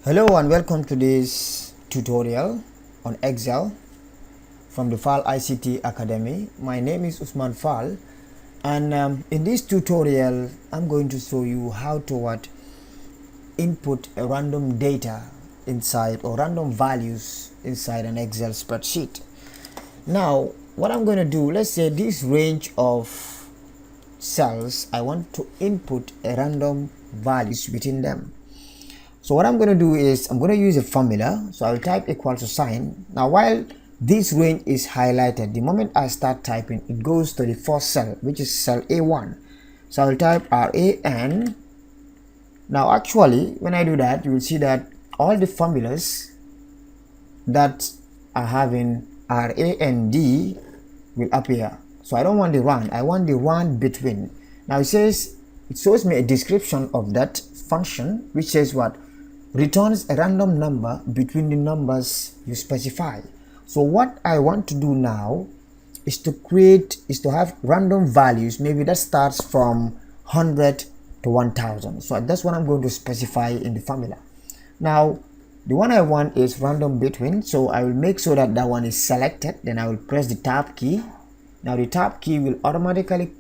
Hello and welcome to this tutorial on Excel from the FAL ICT Academy. My name is Usman Fall, and in this tutorial I'm going to show you how to input a random data inside or random values inside an Excel spreadsheet. Now what I'm going to do, let's say this range of cells, I want to input a random values within them. So what I'm going to do is I'm going to use a formula. So I'll type equal to sign. Now while this range is highlighted, the moment I start typing, it goes to the first cell, which is cell A1. So I'll type RAN. Now actually when I do that, you will see that all the formulas that are having RAND will appear. So I don't want the run, I want the run between. Now it shows me a description of that function, which says what? Returns a random number between the numbers you specify. So what I want to do now is to have random values, maybe that starts from 100 to 1000. So that's what I'm going to specify in the formula. Now the one I want is random between, so I will make sure that that one is selected. Then I will press the tab key. Now the tab key will automatically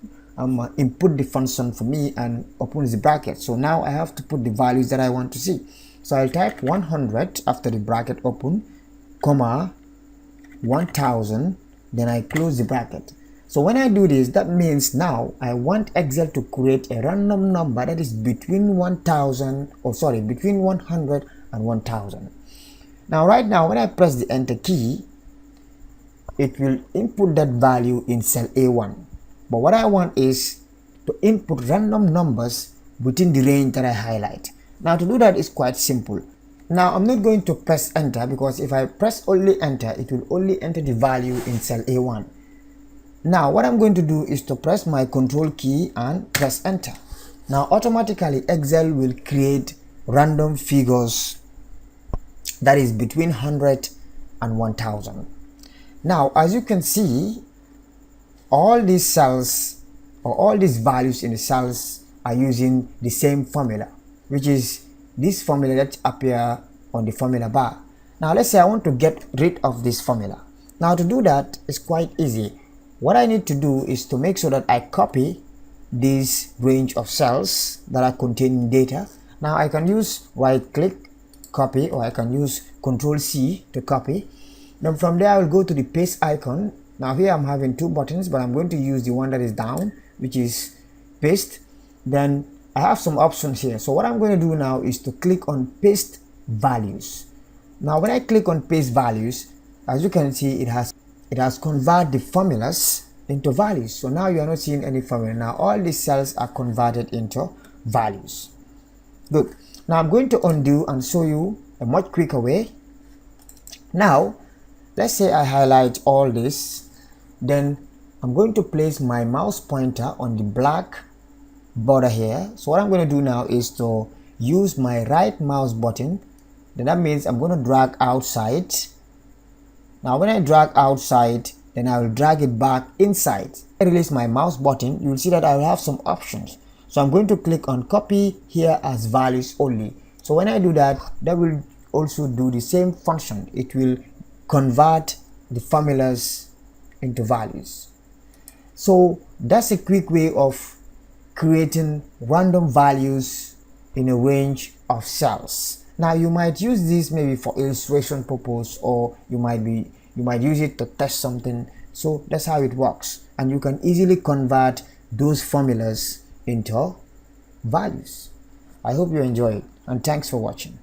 input the function for me and opens the bracket. So now I have to put the values that I want to see. So I'll type 100 after the bracket open, comma 1000, then I close the bracket. So when I do this, that means now I want Excel to create a random number that is between between 100 and 1000. Now right now when I press the enter key, it will input that value in cell A1. But what I want is to input random numbers within the range that I highlight. Now to do that is quite simple. Now I'm not going to press enter, because if I press only enter, it will only enter the value in cell A1. Now what I'm going to do is to press my control key and press enter. Now automatically Excel will create random figures that is between 100 and 1000. Now as you can see, all these cells or all these values in the cells are using the same formula, which is this formula that appear on the formula bar. Now let's say I want to get rid of this formula. Now to do that is quite easy. What I need to do is to make sure that I copy this range of cells that are containing data. Now I can use right click, copy, or I can use Control C to copy. Then from there I will go to the paste icon. Now here I'm having two buttons, but I'm going to use the one that is down, which is paste. Then I have some options here. So what I'm going to do now is to click on paste values. Now when I click on paste values, as you can see, it has converted the formulas into values. So now you are not seeing any formula. Now all these cells are converted into values. Good. Now I'm going to undo and show you a much quicker way. Now let's say I highlight all this, then I'm going to place my mouse pointer on the black border here. So what I'm going to do now is to use my right mouse button. Then that means I'm going to drag outside. Now when I drag outside, then I will drag it back inside. I release my mouse button, you will see that I will have some options. So I'm going to click on copy here as values only. So when I do that, that will also do the same function. It will convert the formulas into values. So that's a quick way of creating random values in a range of cells. Now you might use this maybe for illustration purpose, or you might use it to test something. So that's how it works, and you can easily convert those formulas into values. I hope you enjoy it, and thanks for watching.